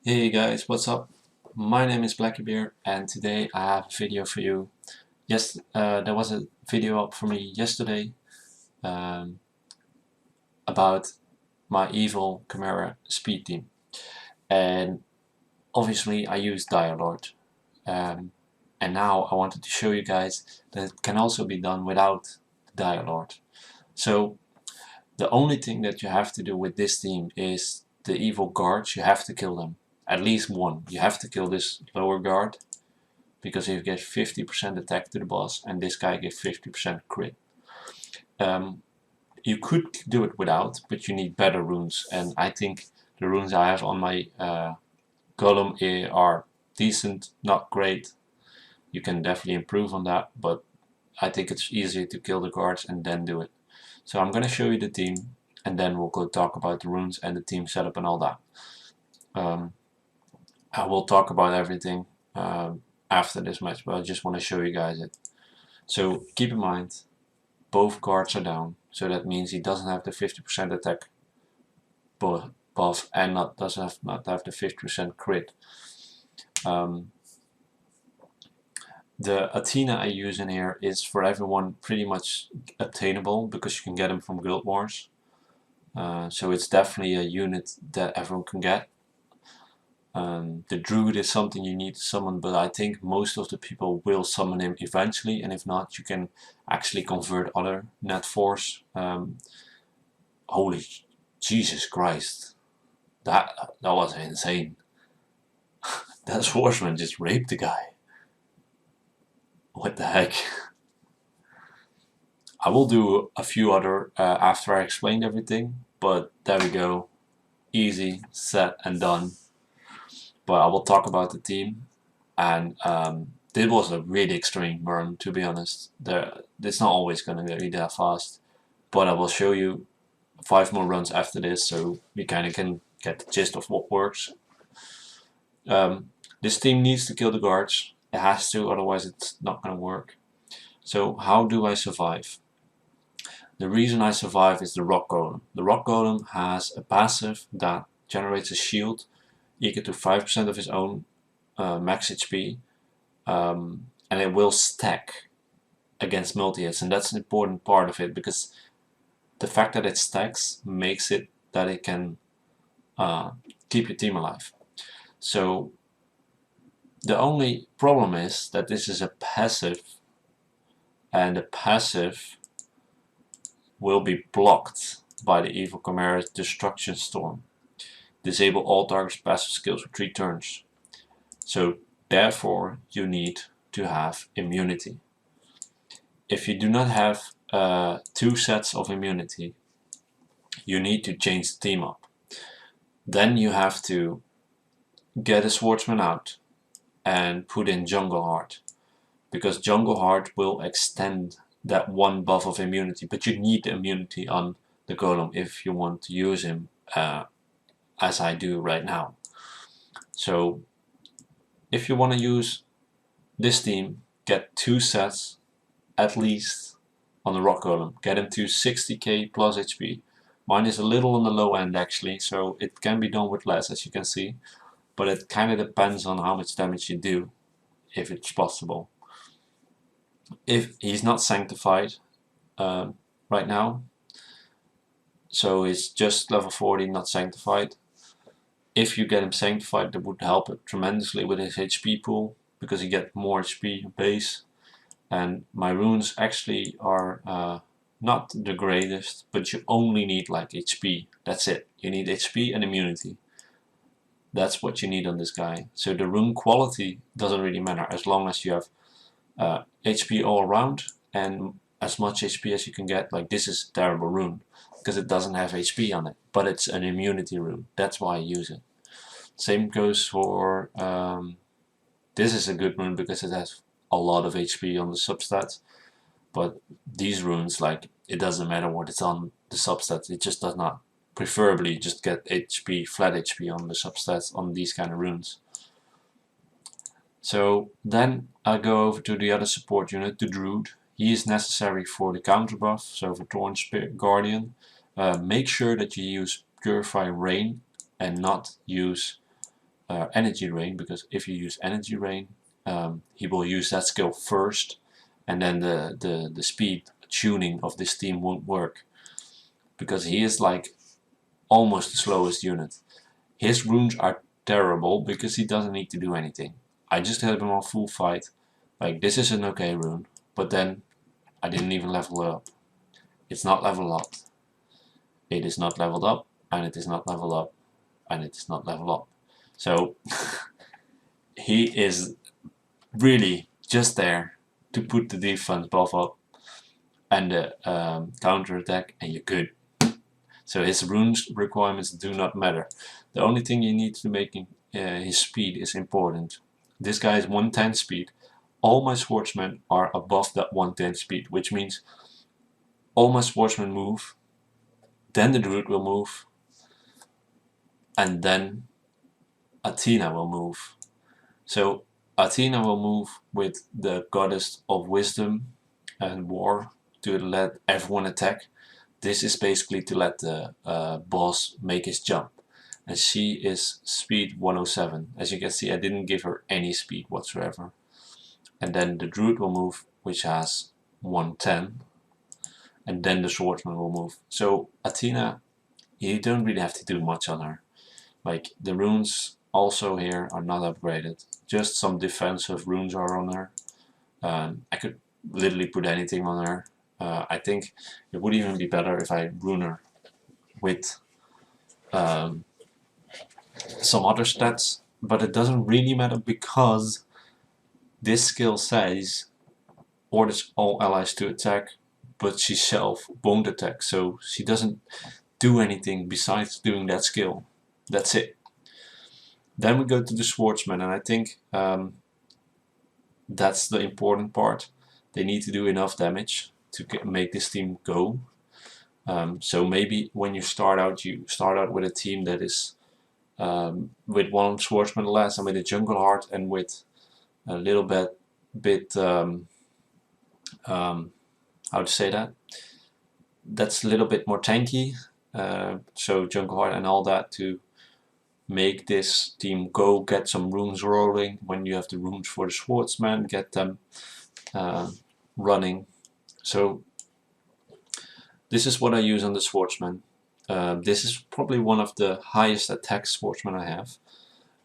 Hey guys, what's up? My name is Blackybear and today I have a video for you. Yes, there was a video up for me yesterday um, about my evil Chimera speed team, and obviously I used Dialord, and now I wanted to show you guys that it can also be done without Dialord. So the only thing that you have to do with this team is the evil guards. You have to kill them, at least one. You have to kill this lower guard, because you get 50% attack to the boss and this guy gets 50% crit. You could do it without, but you need better runes, and I think the runes I have on my Golem are decent, not great. You can definitely improve on that, but I think it's easier to kill the guards and then do it. So I'm going to show you the team, and then we'll go talk about the runes and the team setup and all that. I will talk about everything after this match, but I just want to show you guys it. So keep in mind, both guards are down, so that means he doesn't have the 50% attack buff and not have the 50% crit. The Athena I use in here is for everyone pretty much obtainable because you can get them from Guild Wars. So it's definitely a unit that everyone can get. The Druid is something you need to summon, but I think most of the people will summon him eventually, and if not, you can actually convert other net force. Holy Jesus Christ, that was insane. That Schwartzman just raped the guy. What the heck? I will do a few other after I explained everything, but there we go. Easy, set and done. But I will talk about the team, and this was a really extreme run, to be honest. It's not always going to be that fast, but I will show you 5 more runs after this, so we kind of can get the gist of what works. This team needs to kill the guards. It has to, otherwise it's not going to work. So how do I survive? The reason I survive is the Rock Golem. The Rock Golem has a passive that generates a shield equal to 5% of his own max HP, and it will stack against multi-hits, and that's an important part of it, because the fact that it stacks makes it that it can keep your team alive. So the only problem is that this is a passive, and the passive will be blocked by the Evil Chimera's Destruction Storm. Disable all target's passive skills for 3 turns. So therefore you need to have immunity. If you do not have 2 sets of immunity, you need to change the team up. Then you have to get a Schwartzman out and put in Jungle Heart, because Jungle Heart will extend that 1 buff of immunity, but you need the immunity on the Golem if you want to use him as I do right now. So if you want to use this team, get 2 sets at least on the Rock Golem. Get him to 60k plus HP. Mine is a little on the low end actually, so it can be done with less, as you can see, but it kind of depends on how much damage you do, if it's possible. If he's not sanctified right now, so it's just level 40, not sanctified. If you get him sanctified, that would help it tremendously with his HP pool, because you get more HP base. And my runes actually are not the greatest, but you only need like HP. That's it. You need HP and immunity. That's what you need on this guy. So the rune quality doesn't really matter, as long as you have HP all around and as much HP as you can get. Like, this is a terrible rune because it doesn't have HP on it, but it's an immunity rune. That's why I use it. Same goes for this is a good rune because it has a lot of HP on the substats, but these runes, like, it doesn't matter what it's on the substats, it just does not. Preferably just get HP, flat HP on the substats on these kind of runes. So then I go over to the other support unit, the Druid. He is necessary for the counter buff, so for Thorn Spirit Guardian. Make sure that you use Purify Rain and not use energy rain, because if you use energy rain, he will use that skill first, and then the speed tuning of this team won't work, because he is like almost the slowest unit. His runes are terrible because he doesn't need to do anything. I just had him on full fight. Like, this is an okay rune, but then I didn't even level it up. It's not leveled up. It is not leveled up, and it is not leveled up, and it is not leveled up. So he is really just there to put the defense buff up and the counter attack, and you're good. So his runes requirements do not matter. The only thing you need to make his speed is important. This guy is 110 speed. All my Schwartzmen are above that 110 speed, which means all my Schwartzmen move, then the druid will move, and then Athena will move. So Athena will move with the goddess of wisdom and war to let everyone attack. This is basically to let the boss make his jump. And she is speed 107. As you can see, I didn't give her any speed whatsoever. And then the druid will move, which has 110. And then the swordsman will move. So Athena, you don't really have to do much on her. Like, the runes also here are not upgraded. Just some defensive runes are on her. I could literally put anything on her. I think it would even be better if I rune her with some other stats, but it doesn't really matter because this skill says orders all allies to attack, but she self won't attack, so she doesn't do anything besides doing that skill. That's it. Then we go to the swordsman, and I think that's the important part. They need to do enough damage to make this team go. So maybe when you start out with a team that is with one swordsman less, and with a jungle heart, and with a little bit how to say that? That's a little bit more tanky. So jungle heart and all that to make this team go, get some runes rolling. When you have the runes for the swordsman, get them running. So this is what I use on the swordsman. This is probably one of the highest attack swordsmen I have.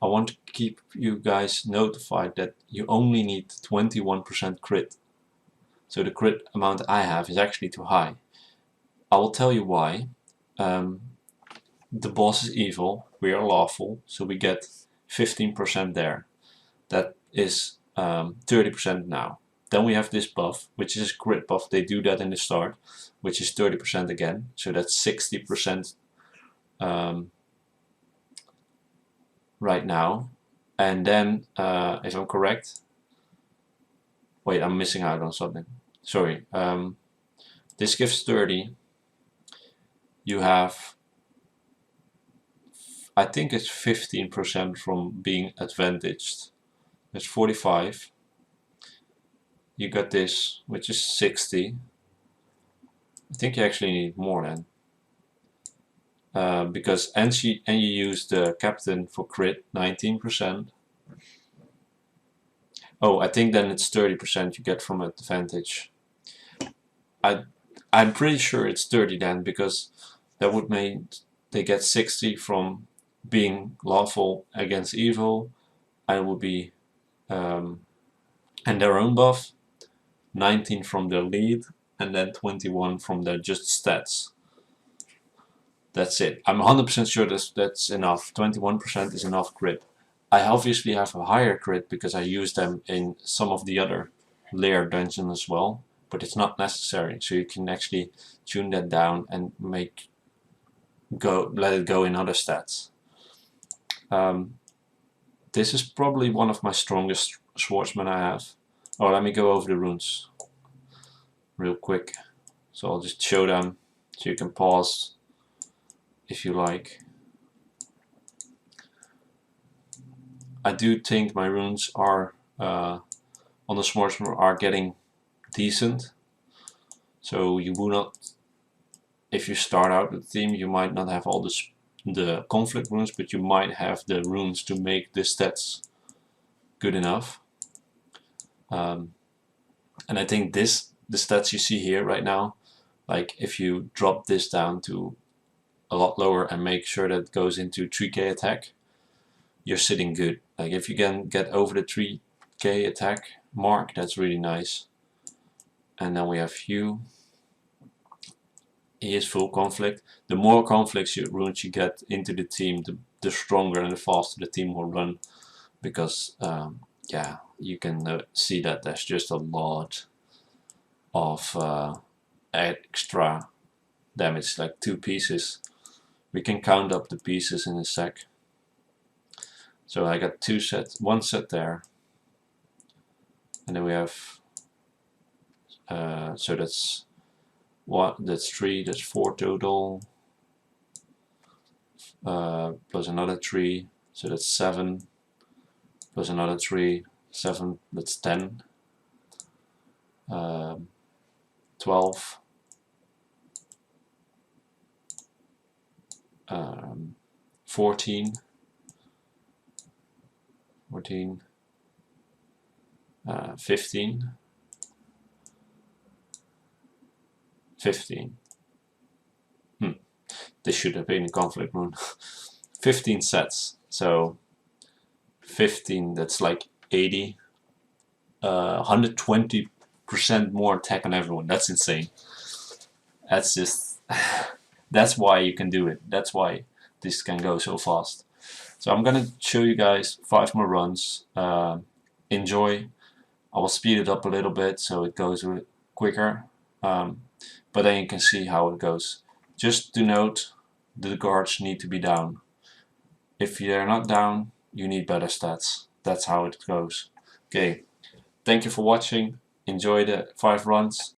I want to keep you guys notified that you only need 21% crit. So the crit amount I have is actually too high. I will tell you why. The boss is evil, we are lawful, so we get 15% there. That is 30% now. Then we have this buff, which is a crit buff. They do that in the start, which is 30% again. So that's 60% right now. And then, if I'm correct, wait, I'm missing out on something. Sorry. This gives 30. You have, I think it's 15% from being advantaged. That's 45. You got this, which is 60. I think you actually need more then. Because and you use the captain for crit, 19%. Oh, I think then it's 30% you get from advantage. I'm pretty sure it's 30 then, because that would mean they get 60 from being lawful against evil, and it would be and their own buff, 19 from their lead, and then 21 from their just stats. That's it. I'm 100% sure that's enough. 21% is enough crit. I obviously have a higher crit because I use them in some of the other Lair dungeons as well, but it's not necessary. So you can actually tune that down and let it go in other stats. This is probably one of my strongest swordsmen I have. Oh, let me go over the runes real quick. So I'll just show them so you can pause if you like. I do think my runes are on the swordsman are getting decent. So you will not, if you start out with the team, you might not have all the the conflict runes, but you might have the runes to make the stats good enough. And I think the stats you see here right now, like if you drop this down to a lot lower and make sure that it goes into 3k attack, you're sitting good. Like if you can get over the 3k attack mark, that's really nice. And then we have Hugh. He is full conflict. The more conflicts runes you get into the team, the stronger and the faster the team will run, because yeah, you can see that there's just a lot of extra damage, like 2 pieces. We can count up the pieces in a sec. So I got 2 sets, 1 set there, and then we have so that's 3, that's 4 total, plus another 3, so that's 7, plus another 3, 7, that's 10, 12, 14, 15, 15. This should have been a conflict rune. 15 sets, so 15, that's like 80, 120% more attack on everyone. That's insane. That's just, that's why you can do it. That's why this can go so fast. So I'm gonna show you guys 5 more runs. Enjoy. I will speed it up a little bit so it goes quicker, but then you can see how it goes. Just to note, the guards need to be down. If they're not down, you need better stats. That's how it goes. Okay, thank you for watching. Enjoy the 5 runs.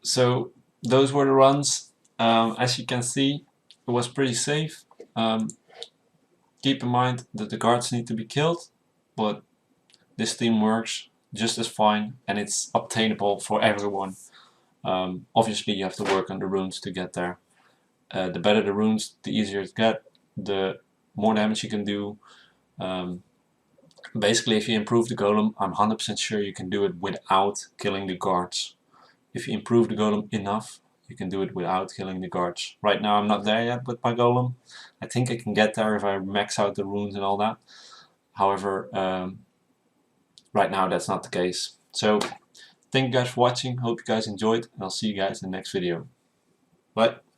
So those were the runs. As you can see, it was pretty safe. Keep in mind that the guards need to be killed, but this team works just as fine and it's obtainable for everyone. Obviously you have to work on the runes to get there. The better the runes, the easier it gets, the more damage you can do. Basically, if you improve the golem, I'm 100% sure you can do it without killing the guards. If you improve the golem enough, you can do it without killing the guards. Right now I'm not there yet with my golem. I think I can get there if I max out the runes and all that. However, right now that's not the case. So thank you guys for watching, hope you guys enjoyed, and I'll see you guys in the next video. Bye!